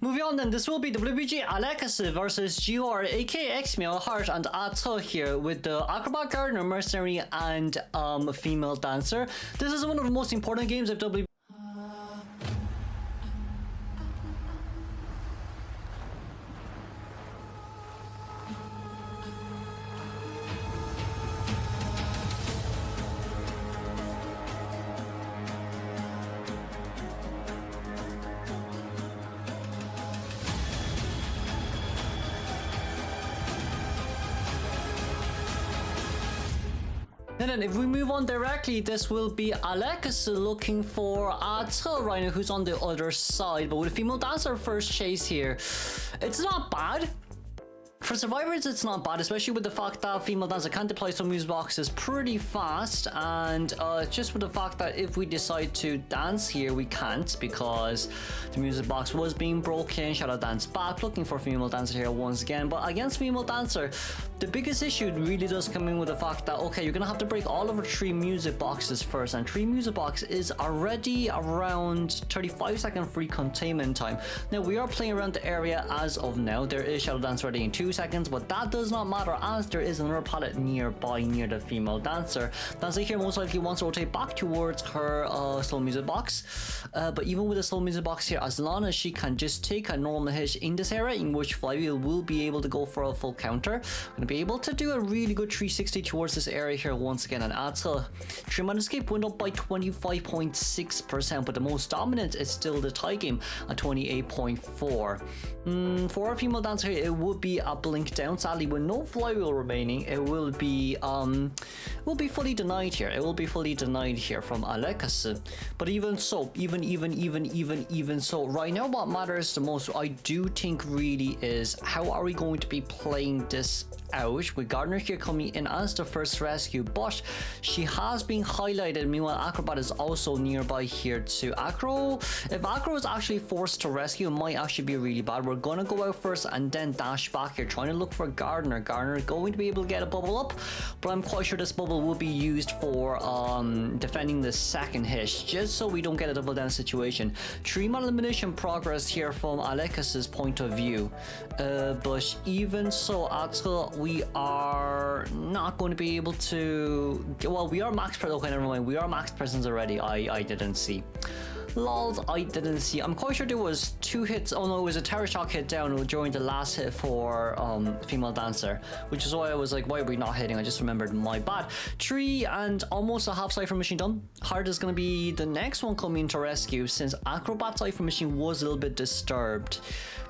Moving on then, this will be WBG Alex versus GR, aka Xmeow, Heart, and Ato here with the Acrobat Gardener, Mercenary, and Female Dancer. This is one of the most important games of WBG. And then if we move on directly, this will be Alex looking for Ato right now, who's on the other side. But with a Female Dancer first chase here, it's not bad. For survivors, it's not bad, especially with the fact that Female Dancer can deploy some music boxes pretty fast, and just with the fact that if we decide to dance here, we can't because the music box was being broken. Shadow Dance back, looking for Female Dancer here once again. But against Female Dancer, the biggest issue really does come in with the fact that, okay, you're gonna have to break all of our 3 music boxes first, and 3 music box is already around 35-second free containment time. Now, we are playing around the area as of now. There is Shadow Dance ready in 2 seconds, but that does not matter as there is another pallet nearby near the Female Dancer. Dancer here most likely wants to rotate back towards her slow music box, but even with the slow music box here, as long as she can just take a normal hit in this area, in which Flywheel will be able to go for a full counter, gonna be able to do a really good 360 towards this area here once again. And Ato, Trim and Escape went up by 25.6%, but the most dominant is still the tie game at 28.4. For our Female Dancer here, it would be a blink down. Sadly, with no Flywheel remaining, it will be fully denied here. It will be fully denied here from Alex. But even so, even so, right now what matters the most, I do think, really is how are we going to be playing this out with Gardener here coming in as the first rescue, but she has been highlighted. Meanwhile, Acrobat is also nearby here too. If Acro is actually forced to rescue, it might actually be really bad. We're gonna go out first and then dash back here, trying to look for Gardener. Gardener going to be able to get a bubble up, but I'm quite sure this bubble will be used for defending the second hit, just so we don't get a double down situation. 3-man elimination progress here from Alex's point of view, but even so, Ato, we are not going to be able to. Well, we are max presence. Okay, never mind. We are max presence already. I didn't see. Lols, I didn't see. I'm quite sure there was 2 hits. Oh no, it was a Terror Shock hit down during the last hit for Female Dancer, which is why I was like, why are we not hitting? I just remembered, my bad. 3 and almost a half Cypher Machine done. Heart is going to be the next one coming to rescue, since Acrobat Cypher Machine was a little bit disturbed,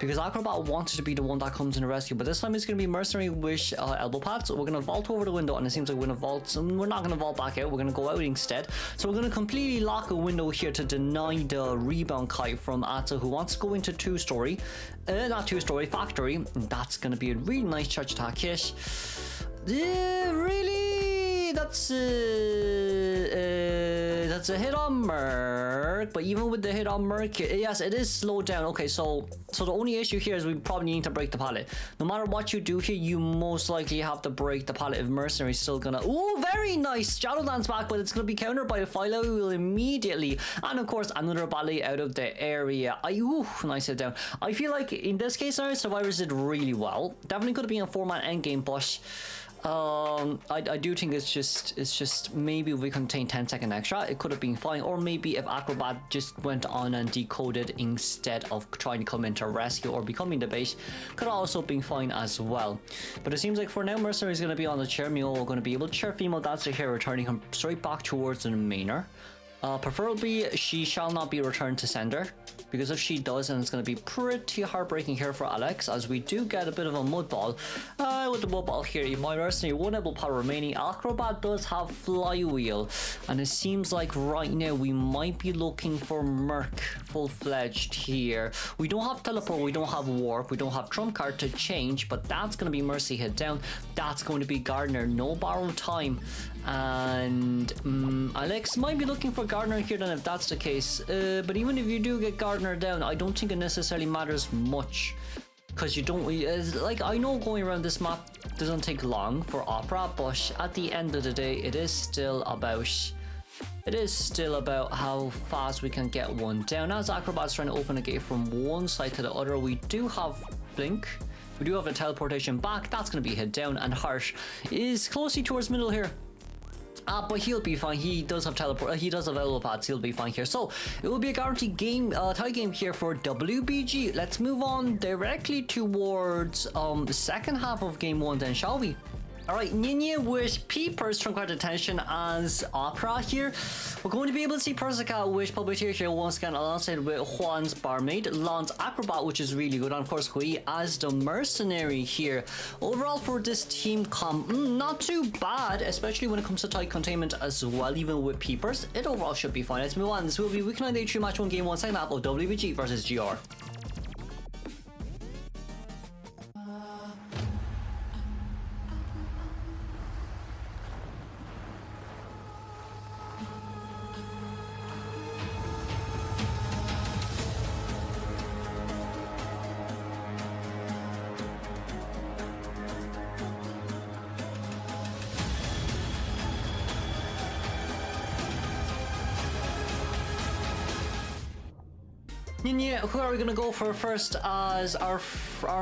because Acrobat wanted to be the one that comes in the rescue, but this time it's going to be Mercenary Wish Elbow Pad. So we're going to vault over the window, and it seems like we're going to vault. So we're not going to vault back out. We're going to go out instead. So we're going to completely lock a window here to deny the rebound kite from Ato, who wants to go into 2-story, not 2-story, factory. That's going to be a really nice charge attack hit. Really, that's a hit on Merc, but even with the hit on Merc, yes, it is slowed down. Okay, so the only issue here is we probably need to break the pallet. No matter what you do here, you most likely have to break the pallet if Mercenary is still gonna. Ooh, very nice Shadow Dance back, but it's gonna be countered by the Flywheel immediately, and of course another ballet out of the area. Nice hit down. I feel like in this case, our survivors did really well. Definitely could have been a 4-man endgame, but I do think it's just maybe if we contain 10-second extra, it could have been fine. Or maybe if Acrobat just went on and decoded instead of trying to come into rescue or becoming the base, could have also been fine as well. But it seems like for now, Mercenary is going to be on the chair. We're going to be able to chair Female Dancer here, returning him straight back towards the mainer. Preferably she shall not be returned to sender, because if she does, then it's going to be pretty heartbreaking here for Alex, as we do get a bit of a mud ball. With the mud ball here, my Mercenary 1 able power remaining. Acrobat does have Flywheel, and it seems like right now we might be looking for Merc full-fledged here. We don't have teleport, we don't have warp, we don't have trump card to change, but that's going to be Mercy hit down. That's going to be Gardener, no borrow time, and Alex might be looking for Gardener here then if that's the case. But even if you do get Gardener down, I don't think it necessarily matters much, because you don't, like, I know going around this map doesn't take long for Opera, but at the end of the day, it is still about It is still about how fast we can get one down. As Acrobat's trying to open a gate from one side to the other, we do have Blink. We do have a teleportation back. That's going to be hit down, and Harsh is closely towards middle here. But he'll be fine. He does have teleport. He does have elbow pads. He'll be fine here. So it will be a guaranteed game, tie game here for WBG. Let's move on directly towards the second half of game one, then, shall we? Alright, Ninya with Peepers from quite attention as Opera here. We're going to be able to see Persica with Puppeteer here once again alongside with Juan's Barmaid, Lon's Acrobat, which is really good, and of course Hui as the Mercenary here. Overall for this team comp, not too bad, especially when it comes to tight containment as well, even with Peepers. It overall should be fine. Let's move on. This will be Week 9 Day 3 Match 1 Game 1 second half of WBG versus GR. Yeah, who are we gonna go for first as our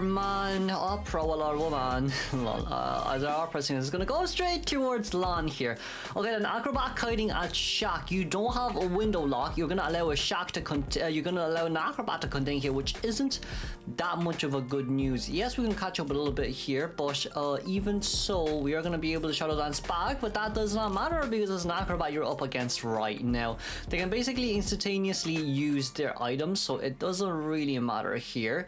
man Opera, well, our woman, as our Opera singer is gonna go straight towards Lan here. Okay, then Acrobat kiting at Shack. You don't have a window lock. You're gonna allow a Shack to you're gonna allow an Acrobat to contain here, which isn't that much of a good news. Yes, we can catch up a little bit here, but even so, we are gonna be able to Shadow Dance back, but that does not matter because as an Acrobat you're up against right now. They can basically instantaneously use their items, so it doesn't really matter here.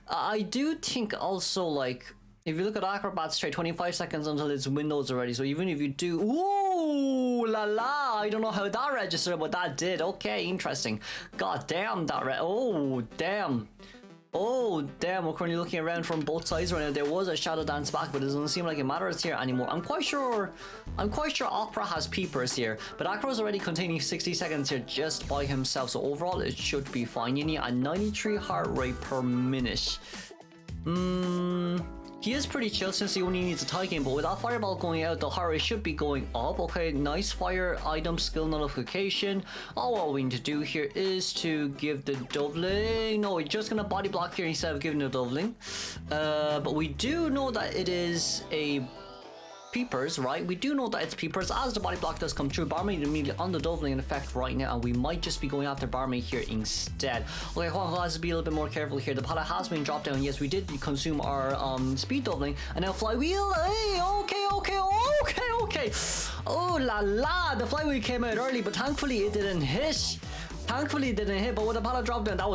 I do think also, like, if you look at Acrobat's trade, 25 seconds until its windows already, so even if you do, ooh la la, I don't know how that registered, but that did. Okay, interesting. God damn, that oh damn. Oh damn, we're currently looking around from both sides right now. There was a Shadow Dance back, but it doesn't seem like it matters here anymore. I'm quite sure Opera has Peepers here, but Acro's already containing 60 seconds here just by himself, so overall it should be fine. You need a 93 heart rate per minute. He is pretty chill since he only needs a tie game, but with that fireball going out, the heart rate should be going up. Okay, nice fire item skill nullification. All we need to do here is to give the doubling. No, we're just gonna body block here instead of giving the doubling. But we do know that it is a Peepers, right? We do know that it's Peepers as the body block does come through. Barmaid immediately on the doubling in effect right now, and we might just be going after Barmaid here instead. Okay, Juan has to be a little bit more careful here. The pallet has been dropped down. Yes, we did consume our speed doubling, and now flywheel. Hey, okay. Oh la la, the flywheel came out early, but thankfully it didn't hit. Thankfully it didn't hit, but with the pallet drop down, that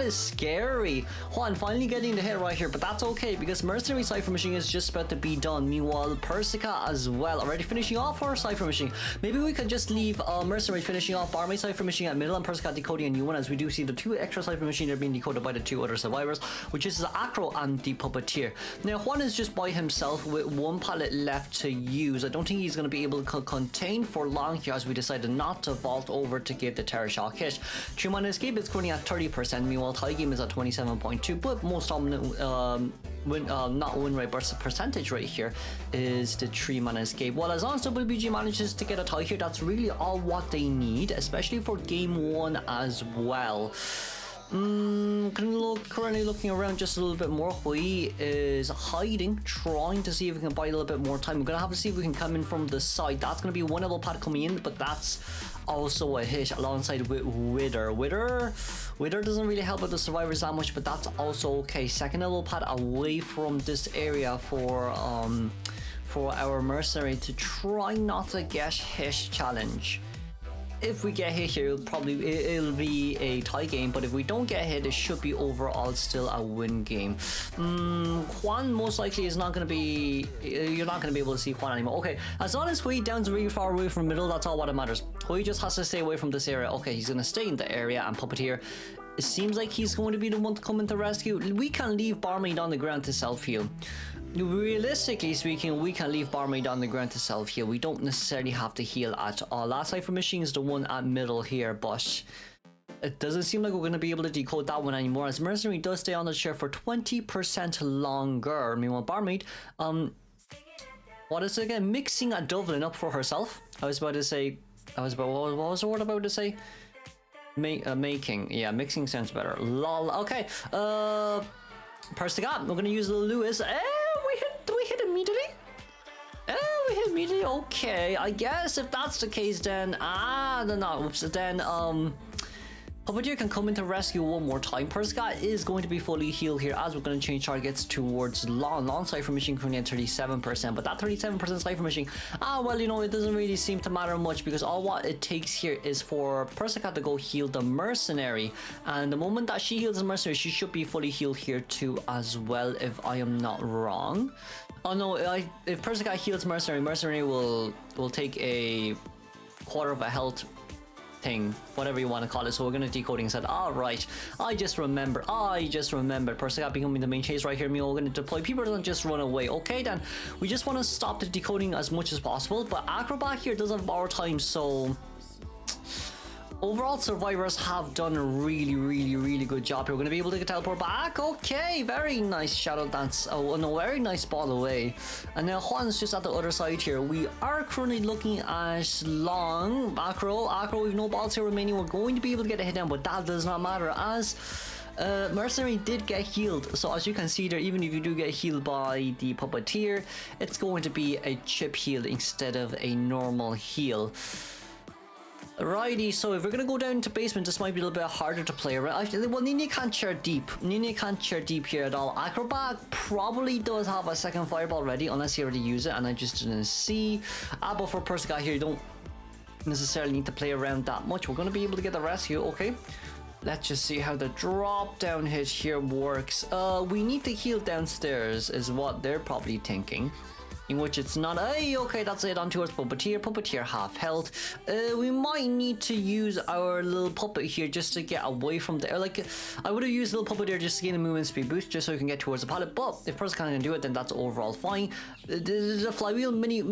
is scary. Juan finally getting the hit right here, but that's okay because Mercenary Cypher Machine is just about to be done. Meanwhile, Persica as well, already finishing off her Cypher Machine. Maybe we could just leave Mercenary finishing off Barmaid Cypher Machine at middle and Persica decoding a new one, as we do see the two extra Cypher Machines are being decoded by the two other survivors, which is the Acro and the Puppeteer. Now Juan is just by himself with one pallet left to use. I don't think he's going to be able to contain for long here, as we decided not to vault over to give the Terror Shock hit. 3 mana escape is currently at 30%, meanwhile tie game is at 27.2, but most dominant not win rate versus percentage rate here is the 3 mana escape. Well, as long as WBG manages to get a tie here, that's really all what they need, especially for game 1 as well. Currently looking around just a little bit more. Hui is hiding, trying to see if we can buy a little bit more time. We're gonna have to see if we can come in from the side. That's gonna be one elbow pad coming in, but that's also a hit alongside with Wither. Wither doesn't really help with the survivors that much, but that's also okay. Second elbow pad away from this area for our Mercenary to try not to get hit challenge. If we get hit here, it'll be a tie game, but if we don't get hit, it should be overall still a win game. Juan most likely is not going to be, you're not going to be able to see Juan anymore. Okay, as long as Hui down's really far away from middle, that's all what matters. Hui just has to stay away from this area. Okay, he's going to stay in the area, and Puppeteer, it seems like he's going to be the one to come into rescue. We can leave Barmaid on the ground to self-heal. Realistically speaking, we can leave Barmaid on the ground to self-heal. We don't necessarily have to heal at all. Last Cypher Machine is the one at middle here, but it doesn't seem like we're going to be able to decode that one anymore, as Mercenary does stay on the chair for 20% longer. Meanwhile, Barmaid, What is it again? Mixing a Dublin up for herself. I was about to say. What was the word about to say? Making. Yeah, mixing sounds better. Lol. Okay. Persica. We're gonna use Lewis. We hit immediately. We hit immediately. Okay. I guess if that's the case, then Puppeteer can come into rescue one more time. Persica is going to be fully healed here as we're going to change targets towards long Cypher Machine currently at 37%. But that 37% Cypher Machine, well, you know, it doesn't really seem to matter much because all what it takes here is for Persica to go heal the Mercenary. And the moment that she heals the Mercenary, she should be fully healed here too as well, if I am not wrong. Oh no, if Persica heals Mercenary will take a quarter of a health thing, whatever you want to call it. So we're gonna decoding said, all right, I just remembered Persica becoming the main chase right here. We're gonna deploy. People don't just run away. Okay, then we just want to stop the decoding as much as possible, but Acrobat here does have borrowed time, so overall survivors have done a really good job here. We're gonna be able to get teleport back. Okay, very nice Shadow Dance. Oh no, very nice ball away. And now Juan's just at the other side here. We are currently looking at long back row. We've no balls here remaining. We're going to be able to get a hit down, but that does not matter as Mercenary did get healed. So as you can see there, even if you do get healed by the Puppeteer, it's going to be a chip heal instead of a normal heal. Righty, so if we're gonna go down to basement, this might be a little bit harder to play around. Well, Nini can't share deep. Nini can't share deep here at all. Acrobat probably does have a second fireball ready, unless he already used it, and I just didn't see. But for Persica here, you don't necessarily need to play around that much. We're gonna be able to get the rescue, okay? Let's just see how the drop down hit here works. We need to heal downstairs, is what they're probably thinking. In which it's not. Hey, okay, that's it. On towards Puppeteer half health. We might need to use our little puppet here just to get away from there. Like, I would have used little Puppeteer just to gain a movement speed boost just so we can get towards the pallet. But if Persica can do it, then that's overall fine. The flywheel, mini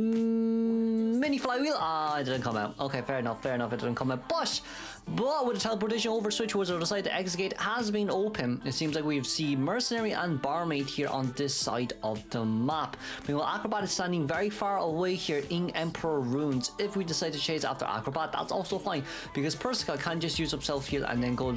flywheel. It didn't come out. Okay, fair enough. It didn't come out. But with the teleportation over switch towards the other side, the exit gate has been open. It seems like we see Mercenary and Barmaid here on this side of the map. Meanwhile, Acrobat is standing very far away here in Emperor Ruins. If we decide to chase after Acrobat, that's also fine because Persica can just use up self heal and then go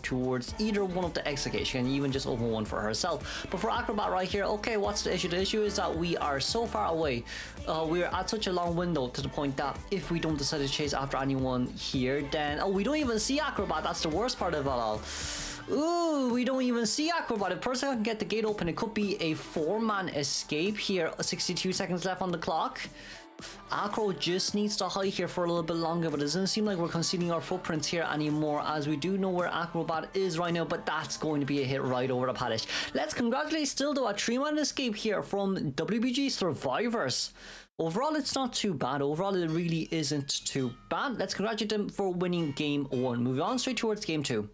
towards either one of the exit gates. She can even just open one for herself. But for Acrobat right here, okay, what's the issue? The issue is that we are so far away. We're at such a long window to the point that if we don't decide to chase after anyone here, then we don't even see Acrobat. That's the worst part of it all. Ooh, we don't even see Acrobat. If Persica can get the gate open, it could be a 4-man escape here. 62 seconds left on the clock. Acro just needs to hide here for a little bit longer, but it doesn't seem like we're conceding our footprints here anymore, as we do know where Acrobat is right now, but that's going to be a hit right over the palace. Let's congratulate still though a 3-man escape here from WBG Survivors. Overall, it's not too bad. Overall, it really isn't too bad. Let's congratulate them for winning game 1. Moving on straight towards game 2.